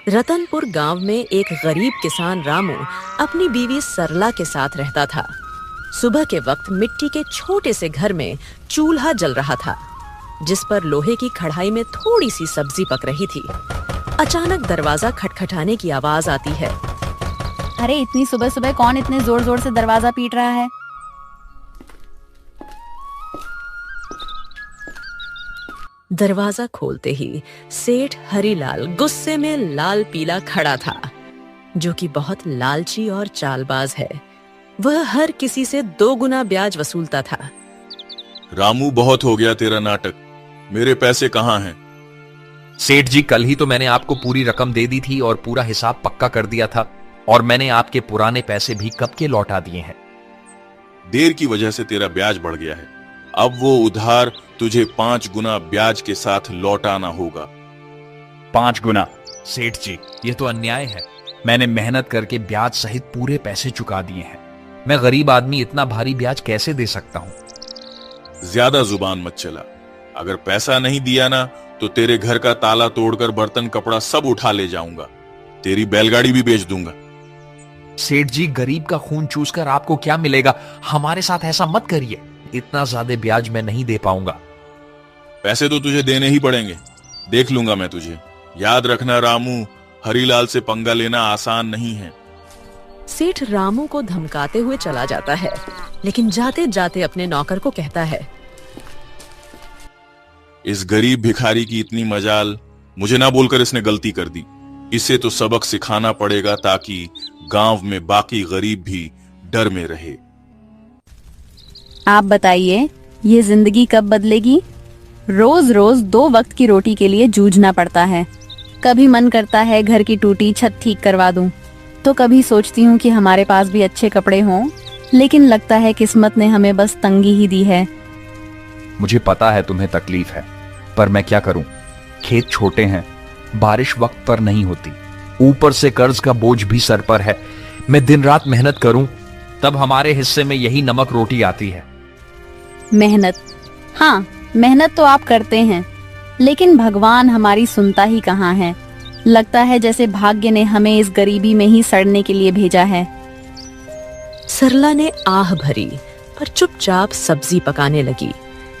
रतनपुर गांव में एक गरीब किसान रामू अपनी बीवी सरला के साथ रहता था। सुबह के वक्त मिट्टी के छोटे से घर में चूल्हा जल रहा था, जिस पर लोहे की कढ़ाई में थोड़ी सी सब्जी पक रही थी। अचानक दरवाजा खटखटाने की आवाज आती है। अरे इतनी सुबह सुबह कौन इतने जोर जोर से दरवाजा पीट रहा है? दरवाजा खोलते ही सेठ हरीलाल गुस्से में लाल पीला खड़ा था, जो कि बहुत लालची और चालबाज है। वह हर किसी से 2 गुना ब्याज वसूलता था। रामू, बहुत हो गया तेरा नाटक। मेरे पैसे कहाँ हैं? सेठ जी, कल ही तो मैंने आपको पूरी रकम दे दी थी और पूरा हिसाब पक्का कर दिया था, और मैंने आपके पुराने पैसे भी कब के लौटा दिए हैं। देर की वजह से तेरा ब्याज बढ़ गया है। अब वो उधार तुझे 5 गुना ब्याज के साथ लौटाना होगा। 5 गुना? सेठ जी, ये तो अन्याय है। मैंने मेहनत करके ब्याज सहित पूरे पैसे चुका दिए हैं। मैं गरीब आदमी इतना भारी ब्याज कैसे दे सकता हूँ? ज्यादा जुबान मत चला। अगर पैसा नहीं दिया ना तो तेरे घर का ताला तोड़कर बर्तन कपड़ा सब उठा ले जाऊंगा। तेरी बैलगाड़ी भी बेच दूंगा। सेठ जी, गरीब का खून चूसकर आपको क्या मिलेगा? हमारे साथ ऐसा मत करिए। इतना ज्यादा ब्याज मैं नहीं दे पाऊंगा। पैसे तो तुझे देने ही पड़ेंगे। देख लूंगा मैं तुझे। याद रखना रामू, हरीलाल से पंगा लेना आसान नहीं है। सेठ रामू को धमकाते हुए चला जाता है, लेकिन जाते जाते अपने नौकर को कहता है, इस गरीब भिखारी की इतनी मजाल, मुझे ना बोलकर इसने गलती कर दी। इसे तो सबक सिखाना पड़ेगा ताकि गांव में बाकी गरीब भी डर में रहे। आप बताइए, ये जिंदगी कब बदलेगी? रोज रोज 2 वक्त की रोटी के लिए जूझना पड़ता है। कभी मन करता है घर की टूटी छत ठीक करवा दूं, तो कभी सोचती हूँ कि हमारे पास भी अच्छे कपड़े हों, लेकिन लगता है किस्मत ने हमें बस तंगी ही दी है। मुझे पता है तुम्हें तकलीफ है, पर मैं क्या करूं? खेत छोटे हैं, बारिश वक्त पर नहीं होती, ऊपर से कर्ज का बोझ भी सर पर है। मैं दिन रात मेहनत करूं, तब हमारे हिस्से में यही नमक रोटी आती है। मेहनत? हाँ, मेहनत तो आप करते हैं, लेकिन भगवान हमारी सुनता ही कहाँ है। लगता है जैसे भाग्य ने हमें इस गरीबी में ही सड़ने के लिए भेजा है। सरला ने आह भरी, पर चुपचाप सब्जी पकाने लगी।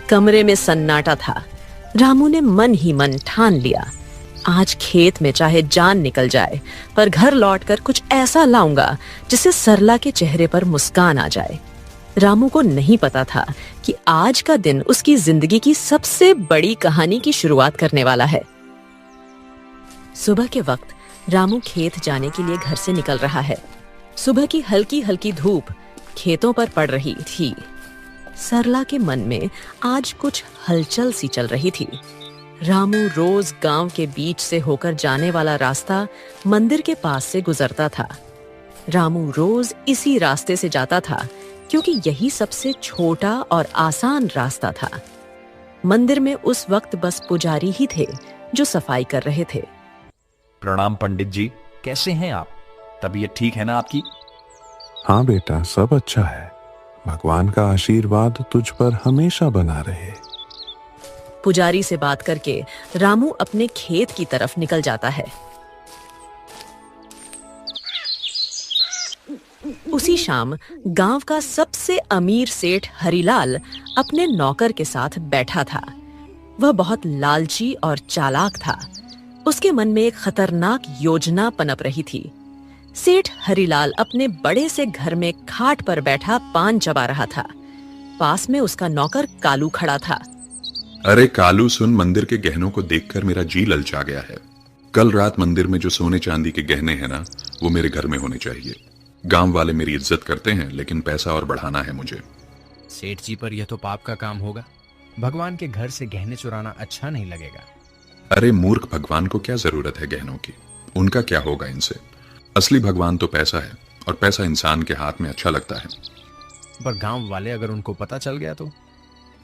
कमरे में सन्नाटा था। रामू ने मन ही मन ठान लिया, आज खेत में चाहे जान निकल जाए, पर घर लौटकर कुछ ऐसा लाऊंगा जिससे सरला के चेहरे पर मुस्कान आ जाए। रामू को नहीं पता था कि आज का दिन उसकी जिंदगी की सबसे बड़ी कहानी की शुरुआत करने वाला है। सुबह के वक्त रामू खेत जाने के लिए घर से निकल रहा है। सुबह की हल्की हल्की धूप खेतों पर पड़ रही थी। सरला के मन में आज कुछ हलचल सी चल रही थी। रामू रोज गांव के बीच से होकर जाने वाला रास्ता मंदिर के पास से गुजरता था। रामू रोज इसी रास्ते से जाता था, क्योंकि यही सबसे छोटा और आसान रास्ता था। मंदिर में उस वक्त बस पुजारी ही थे जो सफाई कर रहे थे। प्रणाम पंडित जी, कैसे हैं आप? तबीयत ठीक है ना आपकी? हाँ बेटा, सब अच्छा है। भगवान का आशीर्वाद तुझ पर हमेशा बना रहे। पुजारी से बात करके रामू अपने खेत की तरफ निकल जाता है। उसी शाम गांव का सबसे अमीर सेठ हरीलाल अपने नौकर के साथ बैठा था। वह बहुत लालची और चालाक था। उसके मन में एक खतरनाक योजना पनप रही थी। सेठ हरीलाल अपने बड़े से घर में खाट पर बैठा पान चबा रहा था। पास में उसका नौकर कालू खड़ा था। अरे कालू सुन, मंदिर के गहनों को देखकर मेरा जी ललचा गया है। कल रात मंदिर में जो सोने चांदी के गहने हैं ना, वो मेरे घर में होने चाहिए। गांव वाले मेरी इज्जत करते हैं, लेकिन पैसा और बढ़ाना है मुझे। सेठ जी, पर यह तो पाप का काम होगा। भगवान के घर से गहने चुराना अच्छा नहीं लगेगा। अरे मूर्ख, भगवान को क्या जरूरत है गहनों की? उनका क्या होगा इनसे? असली भगवान तो पैसा है, और पैसा इंसान के हाथ में अच्छा लगता है। पर गांव वाले अगर उनको पता चल गया तो?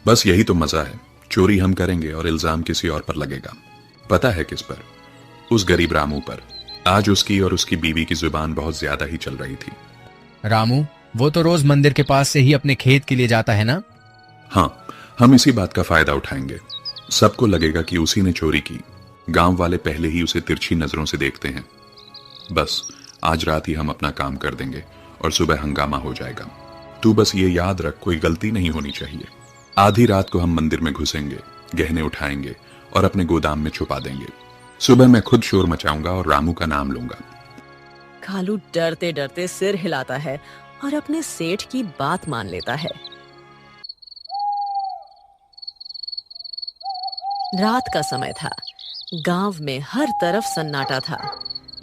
बस यही तो मजा है। चोरी हम करेंगे और इल्जाम किसी और पर लगेगा। पता है किस पर? उस गरीब रामू पर। आज उसकी और उसकी बीवी की जुबान बहुत ज्यादा ही चल रही थी। रामू, वो तो रोज मंदिर के पास से ही अपने खेत के लिए जाता है ना? हाँ, हम इसी बात का फायदा उठाएंगे। सबको लगेगा कि उसी ने चोरी की, गांव वाले पहले ही उसे तिरछी नजरों से देखते हैं। बस आज रात ही हम अपना काम कर देंगे और सुबह हंगामा हो जाएगा। तू बस ये याद रख, कोई गलती नहीं होनी चाहिए। आधी रात को हम मंदिर में घुसेंगे, गहने उठाएंगे और अपने गोदाम में छुपा देंगे। सुबह मैं खुद शोर मचाऊंगा और रामू का नाम लूंगा। कालू डरते डरते सिर हिलाता है और अपने सेठ की बात मान लेता है। रात का समय था। गांव में हर तरफ सन्नाटा था।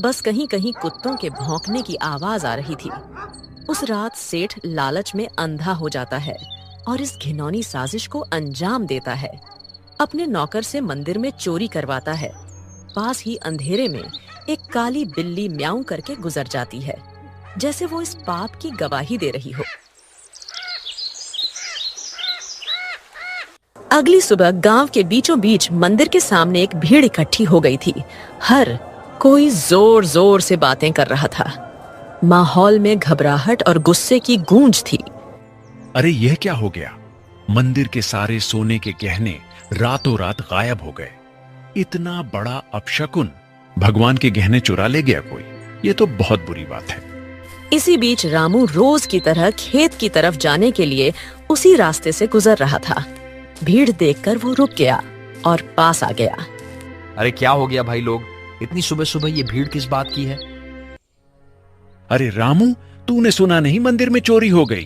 बस कहीं कहीं कुत्तों के भौंकने की आवाज आ रही थी। उस रात सेठ लालच में अंधा हो जाता है और इस घिनौनी साजिश को अंजाम देता है। अपने नौकर से मंदिर में चोरी करवाता है। पास ही अंधेरे में एक काली बिल्ली म्याऊं करके गुजर जाती है, जैसे वो इस पाप की गवाही दे रही हो। अगली सुबह गांव के बीचों बीच मंदिर के सामने एक भीड़ इकट्ठी हो गई थी। हर कोई जोर जोर से बातें कर रहा था। माहौल में घबराहट और गुस्से की गूंज थी। अरे यह क्या हो गया? मंदिर के सारे सोने के गहने रातों रात गायब हो गए। इतना बड़ा अपशकुन, भगवान के गहने चुरा ले गया कोई। ये तो बहुत बुरी बात है। इसी बीच रामू रोज की तरह खेत की तरफ जाने के लिए उसी रास्ते से गुजर रहा था। भीड़ देखकर वो रुक गया और पास आ गया। अरे क्या हो गया भाई लोग, इतनी सुबह सुबह ये भीड़ किस बात की है? अरे रामू, तूने सुना नहीं मंदिर में चोरी हो गई।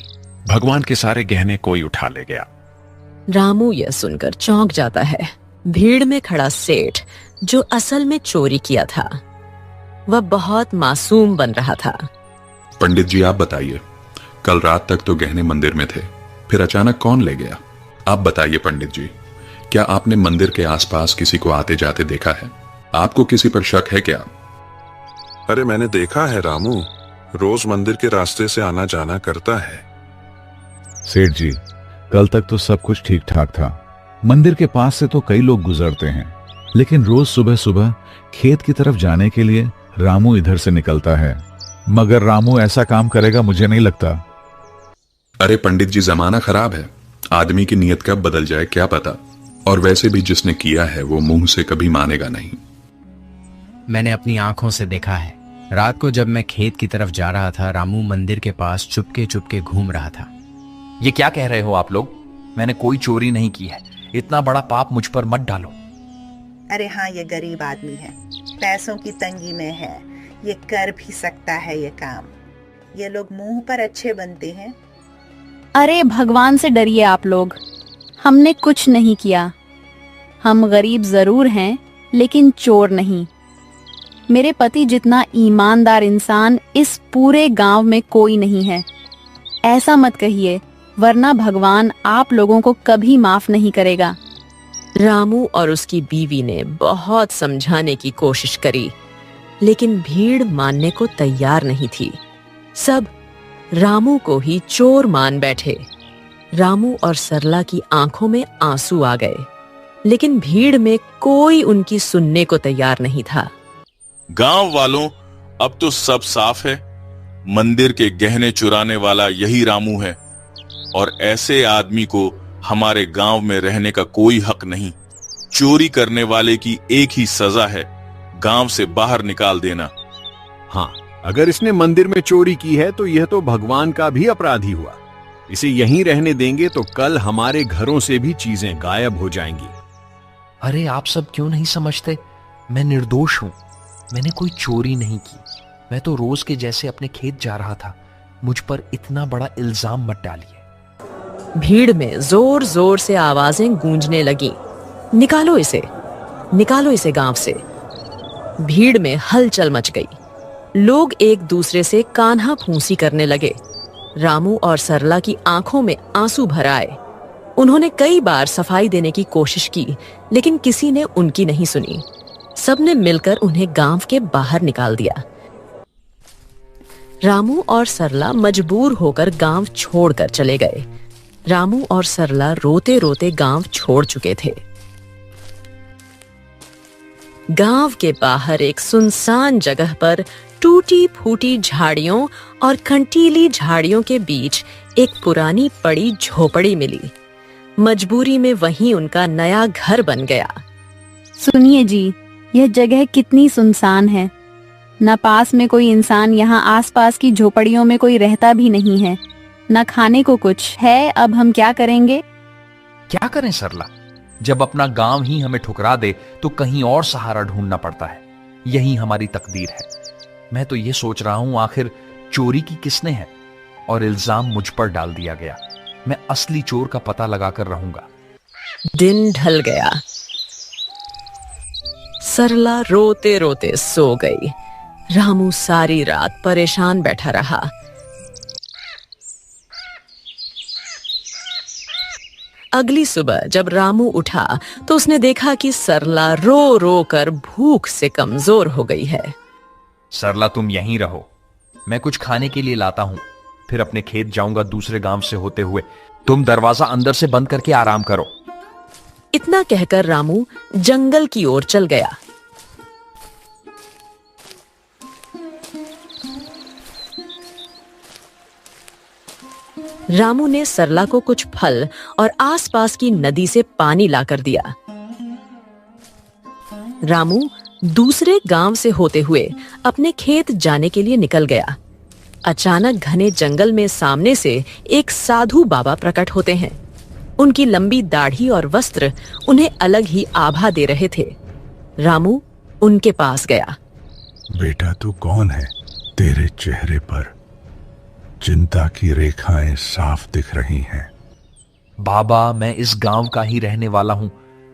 भगवान के सारे गहने कोई उठा ले गया। रामू यह सुनकर चौंक जाता है। भीड़ में खड़ा सेठ, जो असल में चोरी किया था, वह बहुत मासूम बन रहा था। पंडित जी आप बताइए, कल रात तक तो गहने मंदिर में थे, फिर अचानक कौन ले गया? आप बताइए पंडित जी, क्या आपने मंदिर के आसपास किसी को आते जाते देखा है? आपको किसी पर शक है क्या? अरे मैंने देखा है रामू, रोज मंदिर के रास्ते से आना जाना करता है। सेठ जी, कल तक तो सब कुछ ठीक ठाक था। मंदिर के पास से तो कई लोग गुजरते हैं, लेकिन रोज सुबह सुबह खेत की तरफ जाने के लिए रामू इधर से निकलता है। मगर रामू ऐसा काम करेगा मुझे नहीं लगता। अरे पंडित जी, जमाना खराब है, आदमी की नीयत कब बदल जाए क्या पता। और वैसे भी जिसने किया है वो मुंह से कभी मानेगा नहीं। मैंने अपनी आंखों से देखा है। रात को जब मैं खेत की तरफ जा रहा था, रामू मंदिर के पास चुपके चुपके घूम रहा था। ये क्या कह रहे हो आप लोग? मैंने कोई चोरी नहीं की है। इतना बड़ा पाप मुझ पर मत डालो। अरे हाँ, ये गरीब आदमी है, पैसों की तंगी में है, ये कर भी सकता है ये काम। ये लोग मुंह पर अच्छे बनते हैं। अरे भगवान से डरिए आप लोग, हमने कुछ नहीं किया। हम गरीब जरूर हैं, लेकिन चोर नहीं। मेरे पति जितना ईमानदार इंसान इस पूरे गांव में कोई नहीं है। ऐसा मत कहिए, वरना भगवान आप लोगों को कभी माफ नहीं करेगा। रामू और उसकी बीवी ने बहुत समझाने की कोशिश करी, लेकिन भीड़ मानने को तैयार नहीं थी। सब रामू को ही चोर मान बैठे। रामू और सरला की आंखों में आंसू आ गए, लेकिन भीड़ में कोई उनकी सुनने को तैयार नहीं था। गांव वालों, अब तो सब साफ है। मंदिर के गहने चुराने वाला यही रामू है और ऐसे आदमी को हमारे गांव में रहने का कोई हक नहीं। चोरी करने वाले की एक ही सजा है, गांव से बाहर निकाल देना। हाँ, अगर इसने मंदिर में चोरी की है तो यह तो भगवान का भी अपराधी हुआ। इसे यहीं रहने देंगे तो कल हमारे घरों से भी चीजें गायब हो जाएंगी। अरे आप सब क्यों नहीं समझते? मैं निर्दोष हूं। मैंने कोई चोरी नहीं की। मैं तो रोज के जैसे अपने खेत जा रहा था। मुझ पर इतना बड़ा इल्जाम मत डालिए। भीड़ में जोर जोर से आवाजें गूंजने लगी। निकालो इसे गांव से। भीड़ में हलचल मच गई। लोग एक दूसरे से कान्हा फूंसी करने लगे। रामू और सरला की आंखों में आंसू भर आए। उन्होंने कई बार सफाई देने की कोशिश की, लेकिन किसी ने उनकी नहीं सुनी। सबने मिलकर उन्हें गांव के बाहर निकाल दिया। रामू और सरला मजबूर होकर गांव छोड़कर चले गए। रामू और सरला रोते रोते गांव छोड़ चुके थे। गांव के बाहर एक सुनसान जगह पर टूटी फूटी झाड़ियों और कंटीली झाड़ियों के बीच एक पुरानी पड़ी झोपड़ी मिली। मजबूरी में वहीं उनका नया घर बन गया। सुनिए जी, यह जगह कितनी सुनसान है। न पास में कोई इंसान, यहाँ आसपास की झोपड़ियों में कोई रहता भी नहीं है। न खाने को कुछ है। अब हम क्या करेंगे? क्या करें सरला? जब अपना गांव ही हमें ठुकरा दे तो कहीं और सहारा ढूंढना पड़ता है। यही हमारी तकदीर है। मैं तो ये सोच रहा हूं, आखिर चोरी की किसने है और इल्जाम मुझ पर डाल दिया गया। मैं असली चोर का पता लगाकर रहूंगा। दिन ढल गया। सरला रोते रोते सो गई। रामू सारी रात परेशान बैठा रहा। अगली सुबह जब रामू उठा तो उसने देखा कि सरला रो रो कर भूख से कमजोर हो गई है। सरला, तुम यहीं रहो, मैं कुछ खाने के लिए लाता हूं, फिर अपने खेत जाऊंगा दूसरे गांव से होते हुए। तुम दरवाजा अंदर से बंद करके आराम करो। इतना कहकर रामू जंगल की ओर चल गया। रामू ने सरला को कुछ फल और आसपास की नदी से पानी लाकर दिया। रामू दूसरे गांव से होते हुए अपने खेत जाने के लिए निकल गया। अचानक घने जंगल में सामने से एक साधु बाबा प्रकट होते हैं। उनकी लंबी दाढ़ी और वस्त्र उन्हें अलग ही आभा दे रहे थे। रामू उनके पास गया। बेटा, तू कौन है? तेरे चेहरे पर चिंता की रेखाएं साफ दिख रही हैं। बाबा, मैं इस गांव का ही रहने वाला हूं,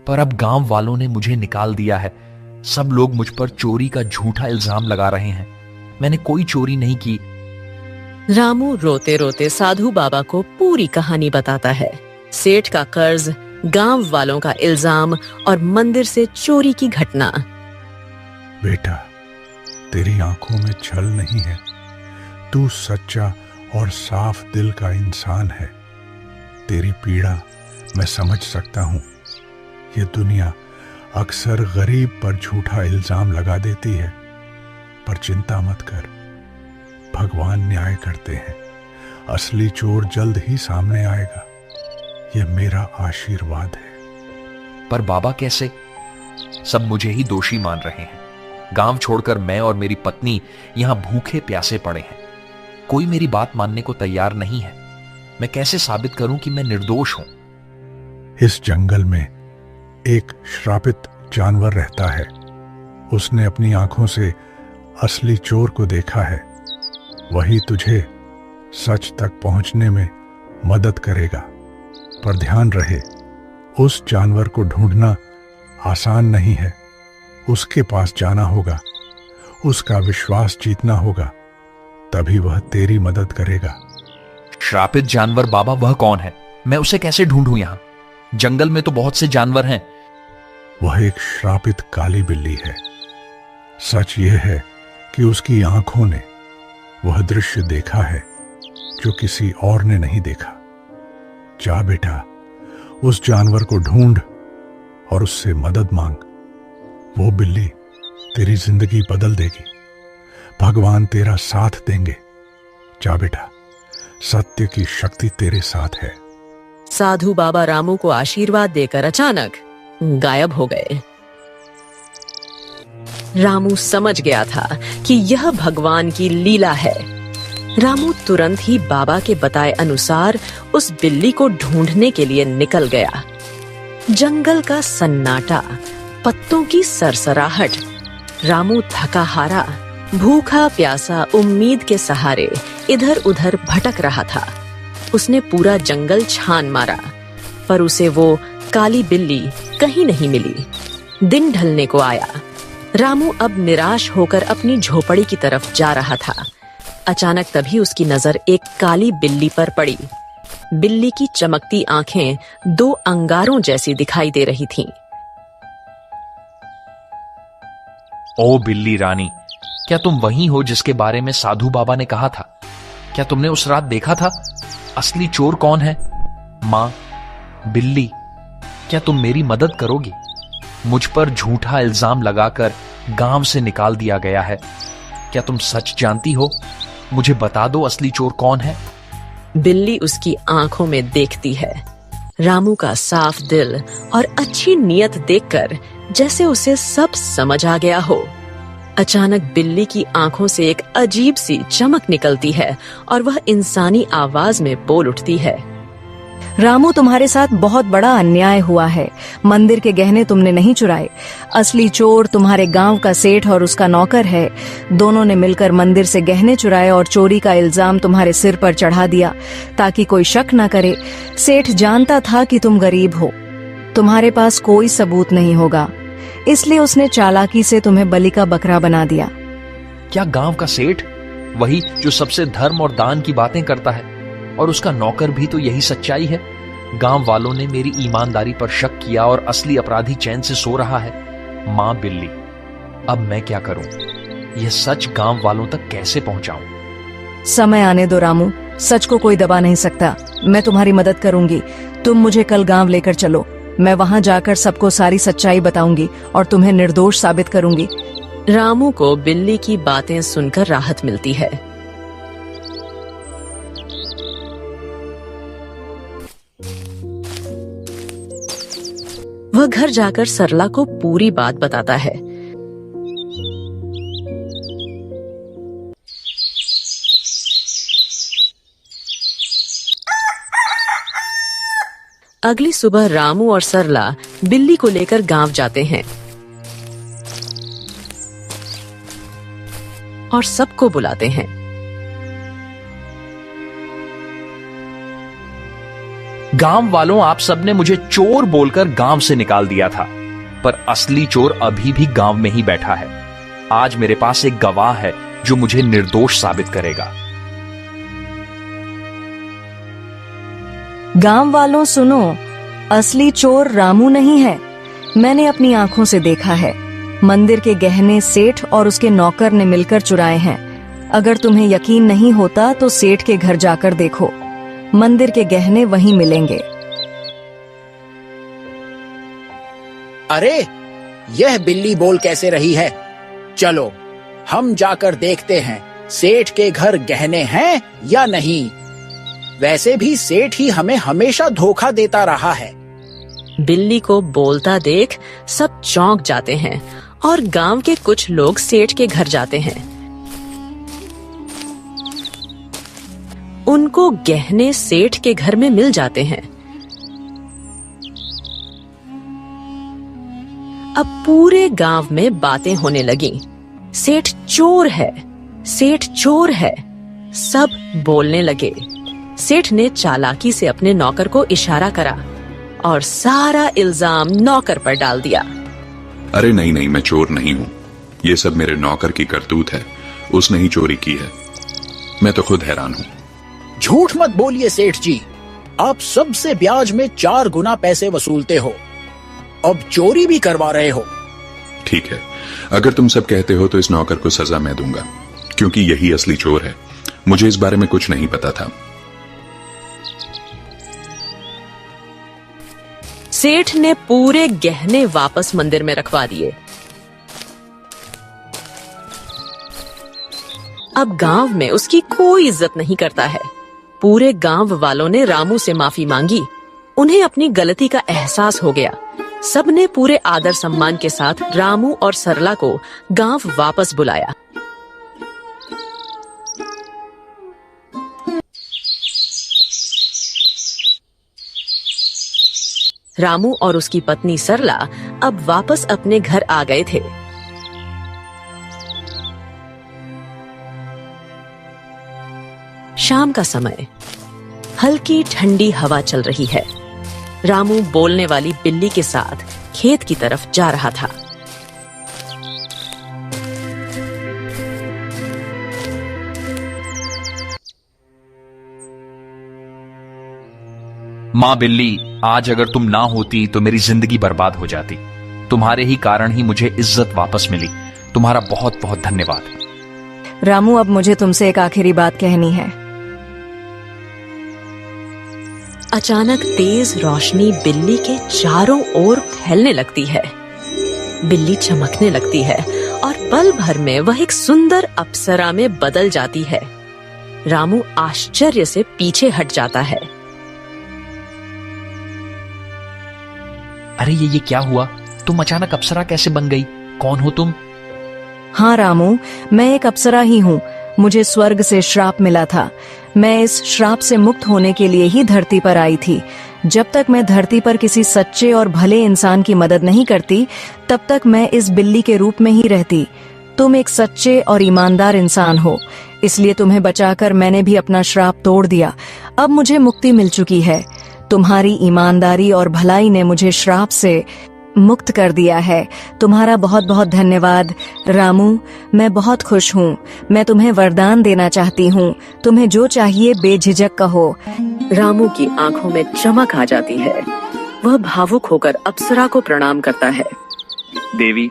पर अब गांव वालों ने मुझे निकाल दिया है। सब लोग मुझ पर चोरी का झूठा इल्जाम लगा रहे हैं। मैंने कोई चोरी नहीं की। रामू रोते रोते साधु बाबा को पूरी कहानी बताता है। सेठ का कर्ज, गांव वालों का इल्जाम और मंदिर से चोरी की घटना। बेटा, तेरी आंखों में छल नहीं है। तू सच्चा और साफ दिल का इंसान है। तेरी पीड़ा मैं समझ सकता हूं। ये दुनिया अक्सर गरीब पर झूठा इल्जाम लगा देती है, पर चिंता मत कर, भगवान न्याय करते हैं। असली चोर जल्द ही सामने आएगा। ये मेरा आशीर्वाद है। पर बाबा कैसे? सब मुझे ही दोषी मान रहे हैं। गांव छोड़कर मैं और मेरी पत्नी यहां भूखे प्यासे पड़े हैं। कोई मेरी बात मानने को तैयार नहीं है। मैं कैसे साबित करूं कि मैं निर्दोष हूं? इस जंगल में एक श्रापित जानवर रहता है। उसने अपनी आंखों से असली चोर को देखा है। वही तुझे सच तक पहुंचने में मदद करेगा। पर ध्यान रहे, उस जानवर को ढूंढना आसान नहीं है। उसके पास जाना होगा, उसका विश्वास जीतना होगा, तभी वह तेरी मदद करेगा। श्रापित जानवर बाबा, वह कौन है? मैं उसे कैसे ढूंढूं? यहां जंगल में तो बहुत से जानवर हैं। वह एक श्रापित काली बिल्ली है। सच यह है कि उसकी आंखों ने वह दृश्य देखा है जो किसी और ने नहीं देखा। जा बेटा, उस जानवर को ढूंढ और उससे मदद मांग। वो बिल्ली तेरी जिंदगी बदल देगी। भगवान तेरा साथ देंगे। जा बेटा, सत्य की शक्ति तेरे साथ है। साधु बाबा रामू को आशीर्वाद देकर अचानक गायब हो गए। रामू समझ गया था कि यह भगवान की लीला है। रामू तुरंत ही बाबा के बताए अनुसार उस बिल्ली को ढूंढने के लिए निकल गया। जंगल का सन्नाटा, पत्तों की सरसराहट। रामू थका हारा, भूखा प्यासा, उम्मीद के सहारे इधर उधर भटक रहा था। उसने पूरा जंगल छान मारा, पर उसे वो काली बिल्ली कहीं नहीं मिली। दिन ढलने को आया। रामू अब निराश होकर अपनी झोपड़ी की तरफ जा रहा था। अचानक तभी उसकी नजर एक काली बिल्ली पर पड़ी। बिल्ली की चमकती आंखें दो अंगारों जैसी दिखाई दे रही थीं। ओ बिल्ली रानी, क्या तुम वही हो जिसके बारे में साधु बाबा ने कहा था? क्या तुमने उस रात देखा था? असली चोर कौन है? माँ, बिल्ली, क्या तुम मेरी मदद करोगी? मुझ पर झूठा इल्जाम लगाकर गांव से निकाल दिया गया है। क्या तुम सच जानती हो? मुझे बता दो, असली चोर कौन है? बिल्ली उसकी आंखों में देखती है। रामू का साफ दिल और अच्छी नीयत देखकर जैसे उसे सब समझ आ गया हो। अचानक बिल्ली की आंखों से एक अजीब सी चमक निकलती है और वह इंसानी आवाज में बोल उठती है। रामू, तुम्हारे साथ बहुत बड़ा अन्याय हुआ है। मंदिर के गहने तुमने नहीं चुराए। असली चोर तुम्हारे गांव का सेठ और उसका नौकर है। दोनों ने मिलकर मंदिर से गहने चुराए और चोरी का इल्जाम तुम्हारे सिर पर चढ़ा दिया ताकि कोई शक न करे। सेठ जानता था कि तुम गरीब हो, तुम्हारे पास कोई सबूत नहीं होगा, इसलिए उसने चालाकी से तुम्हें बलि का बकरा बना दिया। क्या गांव का सेठ, वही जो सबसे धर्म और दान की बातें करता है, और उसका नौकर भी तो यही सच्चाई है? गांव वालों ने मेरी ईमानदारी पर शक किया और असली अपराधी चैन से सो रहा है। मां बिल्ली, अब मैं क्या करूं? यह सच गांव वालों तक कैसे पहुंचाऊं? समय आने दो रामू, सच को कोई दबा नहीं सकता। मैं तुम्हारी मदद करूंगी। तुम मुझे कल गांव लेकर चलो। मैं वहां जाकर सबको सारी सच्चाई बताऊंगी और तुम्हें निर्दोष साबित करूंगी। रामू को बिल्ली की बातें सुनकर राहत मिलती है। वह घर जाकर सरला को पूरी बात बताता है। अगली सुबह रामू और सरला बिल्ली को लेकर गांव जाते हैं और सबको बुलाते हैं। गांव वालों, आप सबने मुझे चोर बोलकर गांव से निकाल दिया था, पर असली चोर अभी भी गांव में ही बैठा है। आज मेरे पास एक गवाह है जो मुझे निर्दोष साबित करेगा। गांव वालों सुनो, असली चोर रामू नहीं है। मैंने अपनी आंखों से देखा है। मंदिर के गहने सेठ और उसके नौकर ने मिलकर चुराए हैं। अगर तुम्हें यकीन नहीं होता तो सेठ के घर जाकर देखो, मंदिर के गहने वहीं मिलेंगे। अरे, यह बिल्ली बोल कैसे रही है? चलो हम जाकर देखते हैं सेठ के घर गहने हैं या नहीं। वैसे भी सेठ ही हमें हमेशा धोखा देता रहा है। बिल्ली को बोलता देख सब चौंक जाते हैं और गांव के कुछ लोग सेठ के घर जाते हैं। उनको गहने सेठ के घर में मिल जाते हैं। अब पूरे गांव में बातें होने लगी। सेठ चोर है, सेठ चोर है। सब बोलने लगे। सेठ ने चालाकी से अपने नौकर को इशारा करा और सारा इल्जाम नौकर पर डाल दिया। अरे नहीं नहीं, मैं चोर नहीं हूं। ये सब मेरे नौकर की करतूत है। उसने ही चोरी की है। मैं तो खुद हैरान हूं। झूठ मत बोलिए सेठ जी, आप सबसे ब्याज में 4 गुना पैसे वसूलते हो, अब चोरी भी करवा रहे हो। ठीक है, अगर तुम सब कहते हो तो इस नौकर को सजा मैं दूंगा, क्योंकि यही असली चोर है। मुझे इस बारे में कुछ नहीं पता था। सेठ ने पूरे गहने वापस मंदिर में रखवा दिए। अब गांव में उसकी कोई इज्जत नहीं करता है। पूरे गांव वालों ने रामू से माफी मांगी। उन्हें अपनी गलती का एहसास हो गया। सबने पूरे आदर सम्मान के साथ रामू और सरला को गांव वापस बुलाया। रामू और उसकी पत्नी सरला अब वापस अपने घर आ गए थे। शाम का समय, हल्की ठंडी हवा चल रही है। रामू बोलने वाली बिल्ली के साथ खेत की तरफ जा रहा था। मां बिल्ली, आज अगर तुम ना होती तो मेरी जिंदगी बर्बाद हो जाती। तुम्हारे ही कारण ही मुझे इज्जत वापस मिली। तुम्हारा बहुत बहुत धन्यवाद। रामू, अब मुझे तुमसे एक आखिरी बात कहनी है। अचानक तेज रोशनी बिल्ली के चारों ओर फैलने लगती है। बिल्ली चमकने लगती है और पल भर में वह एक सुंदर अप्सरा में बदल जाती है। रामू आश्चर्य से पीछे हट जाता है। अरे ये क्या हुआ? तुम अचानक अप्सरा कैसे बन गई? कौन हो तुम? हाँ रामू, मैं एक अप्सरा ही हूँ। मुझे स्वर्ग से श्राप मिला था। मैं इस श्राप से मुक्त होने के लिए ही धरती पर आई थी। जब तक मैं धरती पर किसी सच्चे और भले इंसान की मदद नहीं करती, तब तक मैं इस बिल्ली के रूप में ही रहती। तुम एक सच्चे और ईमानदार इंसान हो, इसलिए तुम्हें बचाकर मैंने भी अपना श्राप तोड़ दिया। अब मुझे मुक्ति मिल चुकी है। तुम्हारी ईमानदारी और भलाई ने मुझे श्राप से मुक्त कर दिया है। तुम्हारा बहुत बहुत धन्यवाद रामू। मैं बहुत खुश हूँ। मैं तुम्हें वरदान देना चाहती हूँ। तुम्हें जो चाहिए बेझिझक कहो। रामू की आंखों में चमक आ जाती है। वह भावुक होकर अप्सरा को प्रणाम करता है। देवी,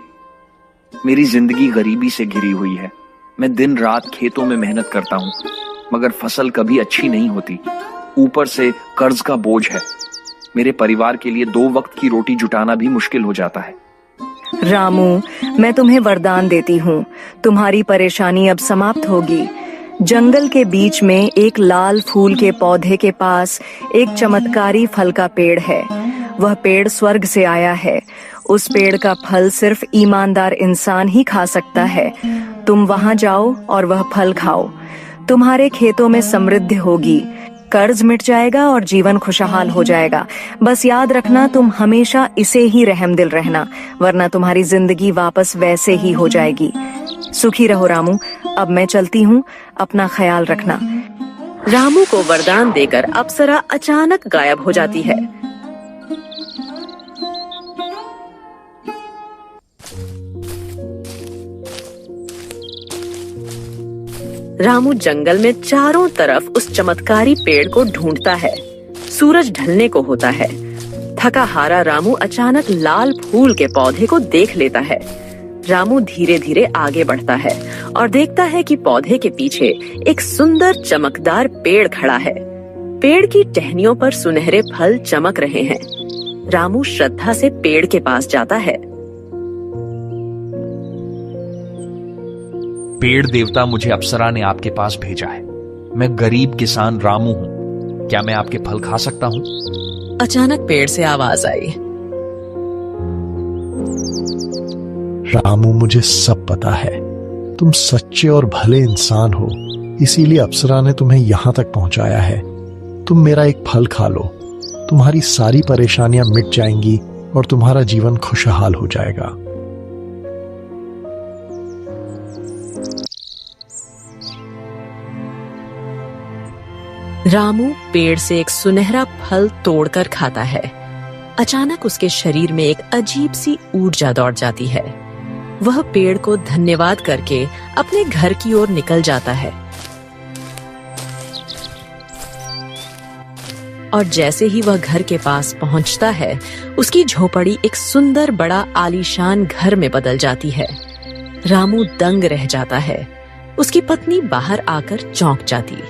मेरी जिंदगी गरीबी से घिरी हुई है। मैं दिन रात खेतों में मेहनत करता हूँ, मगर फसल कभी अच्छी नहीं होती। ऊपर से कर्ज का बोझ है। मेरे परिवार के लिए 2 वक्त की रोटी जुटाना भी मुश्किल हो जाता है। रामू, मैं तुम्हें वरदान देती हूँ। तुम्हारी परेशानी अब समाप्त होगी। जंगल के बीच में एक लाल फूल के पौधे के पास एक चमत्कारी फल का पेड़ है। वह पेड़ स्वर्ग से आया है। उस पेड़ का फल सिर्फ ईमानदार इंसान ही खा सकता है। तुम वहां जाओ और वह फल खाओ। तुम्हारे खेतों में समृद्धि होगी, कर्ज मिट जाएगा और जीवन खुशहाल हो जाएगा। बस याद रखना, तुम हमेशा इसे ही रहमदिल रहना, वरना तुम्हारी जिंदगी वापस वैसे ही हो जाएगी। सुखी रहो रामू। अब मैं चलती हूँ, अपना ख्याल रखना। रामू को वरदान देकर अप्सरा अचानक गायब हो जाती है। रामू जंगल में चारों तरफ उस चमत्कारी पेड़ को ढूंढता है। सूरज ढलने को होता है। थका हारा रामू अचानक लाल फूल के पौधे को देख लेता है। रामू धीरे धीरे आगे बढ़ता है और देखता है कि पौधे के पीछे एक सुंदर चमकदार पेड़ खड़ा है। पेड़ की टहनियों पर सुनहरे फल चमक रहे हैं। रामू श्रद्धा से पेड़ के पास जाता है। पेड़ देवता, मुझे अप्सरा ने आपके पास भेजा है। मैं गरीब किसान रामू हूँ। क्या मैं आपके फल खा सकता हूँ? अचानक पेड़ से आवाज आई। रामू, मुझे सब पता है। तुम सच्चे और भले इंसान हो, इसीलिए अप्सरा ने तुम्हें यहाँ तक पहुंचाया है। तुम मेरा एक फल खा लो, तुम्हारी सारी परेशानियां मिट जाएंगी और तुम्हारा जीवन खुशहाल हो जाएगा। रामू पेड़ से एक सुनहरा फल तोड़कर खाता है। अचानक उसके शरीर में एक अजीब सी ऊर्जा दौड़ जाती है। वह पेड़ को धन्यवाद करके अपने घर की ओर निकल जाता है। और जैसे ही वह घर के पास पहुंचता है, उसकी झोपड़ी एक सुंदर बड़ा आलीशान घर में बदल जाती है। रामू दंग रह जाता है। उसकी पत्नी बाहर आकर चौंक जाती।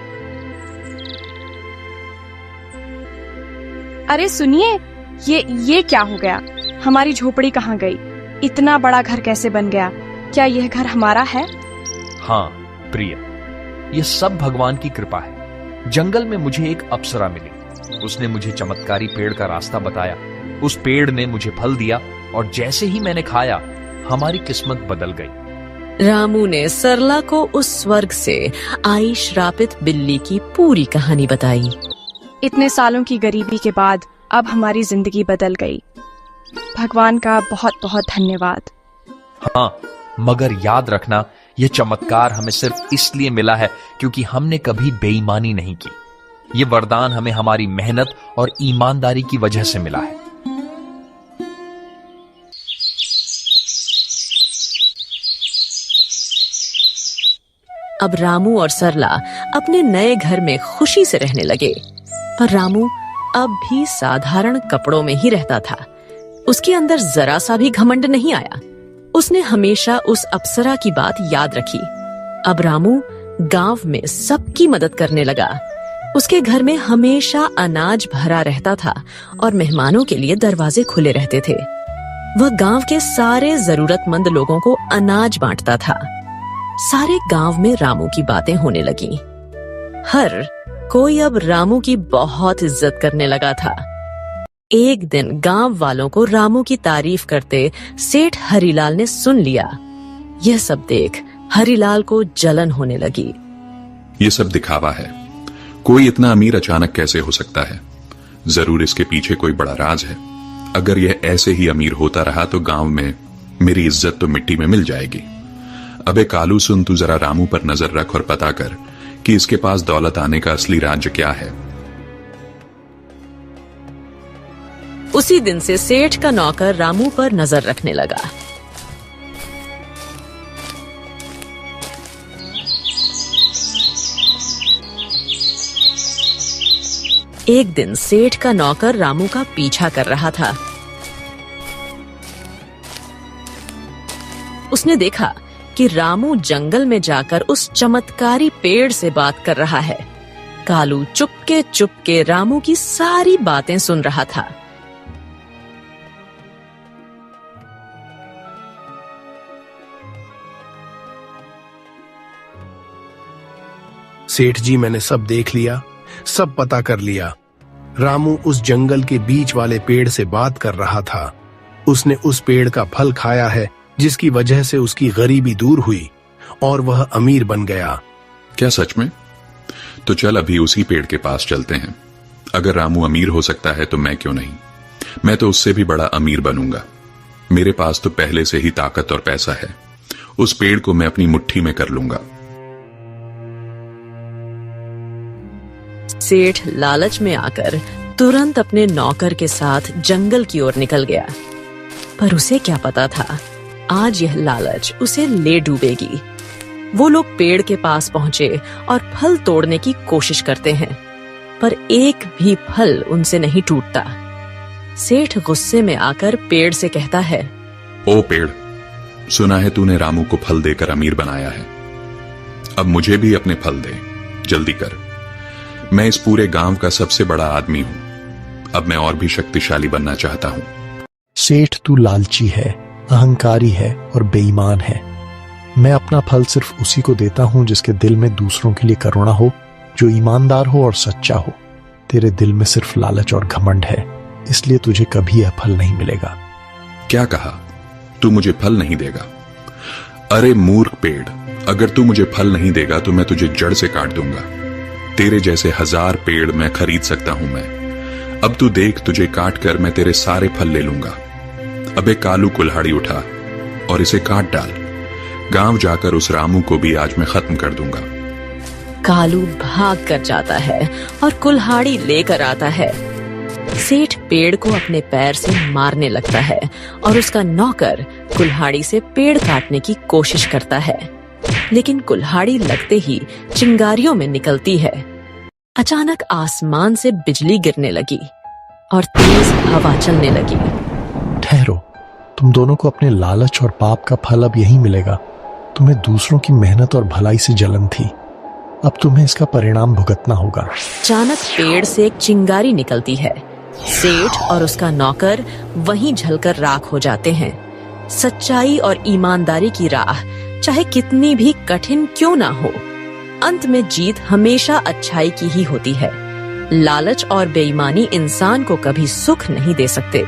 अरे सुनिए, ये क्या हो गया? हमारी झोपड़ी कहाँ गई? इतना बड़ा घर कैसे बन गया? क्या यह घर हमारा है? हाँ प्रिय, यह सब भगवान की कृपा है। जंगल में मुझे एक अप्सरा मिली। उसने मुझे चमत्कारी पेड़ का रास्ता बताया। उस पेड़ ने मुझे फल दिया और जैसे ही मैंने खाया, हमारी किस्मत बदल गई। रामू ने सरला को उस स्वर्ग से आई श्रापित बिल्ली की पूरी कहानी बताई। इतने सालों की गरीबी के बाद अब हमारी जिंदगी बदल गई। भगवान का बहुत बहुत धन्यवाद। हाँ, मगर याद रखना, यह चमत्कार हमें सिर्फ इसलिए मिला है क्योंकि हमने कभी बेईमानी नहीं की। यह वरदान हमें हमारी मेहनत और ईमानदारी की वजह से मिला है। अब रामू और सरला अपने नए घर में खुशी से रहने लगे। पर रामू अब भी साधारण कपड़ों में ही रहता था। उसके अंदर जरा सा भी घमंड नहीं आया। उसने हमेशा उस अप्सरा की बात याद रखी। अब रामू गांव में सबकी मदद करने लगा। उसके घर में हमेशा अनाज भरा रहता था और मेहमानों के लिए दरवाजे खुले रहते थे। वह गांव के सारे जरूरतमंद लोगों को अनाज बांटता था। सारे गांव में रामू की बातें होने लगीं। हर कोई अब रामू की बहुत इज्जत करने लगा था। एक दिन गांव वालों को रामू की तारीफ करते सेठ हरिलाल ने सुन लिया। यह सब देख हरिलाल को जलन होने लगी। ये सब दिखावा है। कोई इतना अमीर अचानक कैसे हो सकता है? जरूर इसके पीछे कोई बड़ा राज है। अगर यह ऐसे ही अमीर होता रहा तो गांव में मेरी इज्जत तो मिट्टी में मिल जाएगी। अबे कालू सुन, तू जरा रामू पर नजर रख और पता कर कि इसके पास दौलत आने का असली राज क्या है। उसी दिन से सेठ का नौकर रामू पर नजर रखने लगा। एक दिन सेठ का नौकर रामू का पीछा कर रहा था। उसने देखा कि रामू जंगल में जाकर उस चमत्कारी पेड़ से बात कर रहा है। कालू चुपके चुपके रामू की सारी बातें सुन रहा था। सेठ जी, मैंने सब देख लिया, सब पता कर लिया। रामू उस जंगल के बीच वाले पेड़ से बात कर रहा था। उसने उस पेड़ का फल खाया है, जिसकी वजह से उसकी गरीबी दूर हुई और वह अमीर बन गया। क्या सच में? तो चल अभी उसी पेड़ के पास चलते हैं। अगर रामू अमीर हो सकता है तो मैं क्यों नहीं? मैं तो उससे भी बड़ा अमीर बनूंगा। मेरे पास तो पहले से ही ताकत और पैसा है। उस पेड़ को मैं अपनी मुट्ठी में कर लूंगा। सेठ लालच में आकर तुरंत अपने नौकर के साथ जंगल की ओर निकल गया। पर उसे क्या पता था, आज यह लालच उसे ले डूबेगी। वो लोग पेड़ के पास पहुंचे और फल तोड़ने की कोशिश करते हैं, पर एक भी फल उनसे नहीं टूटता। सेठ गुस्से में आकर पेड़ से कहता है, ओ पेड़, सुना है तूने रामू को फल देकर अमीर बनाया है। अब मुझे भी अपने फल दे, जल्दी कर। मैं इस पूरे गांव का सबसे बड़ा आदमी हूं। अब मैं और भी शक्तिशाली बनना चाहता हूं। सेठ, तू लालची है, अहंकारी है और बेईमान है। मैं अपना फल सिर्फ उसी को देता हूं जिसके दिल में दूसरों के लिए करुणा हो, जो ईमानदार हो और सच्चा हो। तेरे दिल में सिर्फ लालच और घमंड है, इसलिए तुझे कभी यह फल नहीं मिलेगा। क्या कहा? तू मुझे फल नहीं देगा? अरे मूर्ख पेड़, अगर तू मुझे फल नहीं देगा तो मैं तुझे जड़ से काट दूंगा। तेरे जैसे 1000 पेड़ मैं खरीद सकता हूं मैं। अब तू देख, तुझे काट कर मैं तेरे सारे फल ले लूंगा। अबे कालू, कुल्हाड़ी उठा और इसे काट डाल। गांव जाकर उस रामू को भी आज मैं खत्म कर दूंगा। कालू भाग कर जाता है और कुल्हाड़ी लेकर आता है। सेठ पेड़ को अपने पैर से मारने लगता है और उसका नौकर कुल्हाड़ी से पेड़ काटने की कोशिश करता है, लेकिन कुल्हाड़ी लगते ही चिंगारियों में निकलती है। अचानक आसमान से बिजली गिरने लगी और तेज हवा चलने लगी। ठहरो, तुम दोनों को अपने लालच और पाप का फल अब यही मिलेगा। तुम्हें दूसरों की मेहनत और भलाई से जलन थी, अब तुम्हें इसका परिणाम भुगतना होगा। अचानक पेड़ से एक चिंगारी निकलती है। सेठ और उसका नौकर वहीं जलकर राख हो जाते हैं। सच्चाई और ईमानदारी की राह चाहे कितनी भी कठिन क्यों ना हो, अंत में जीत हमेशा अच्छाई की ही होती है। लालच और बेईमानी इंसान को कभी सुख नहीं दे सकते।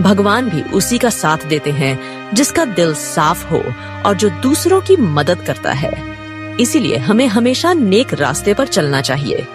भगवान भी उसी का साथ देते हैं जिसका दिल साफ हो और जो दूसरों की मदद करता है। इसीलिए हमें हमेशा नेक रास्ते पर चलना चाहिए।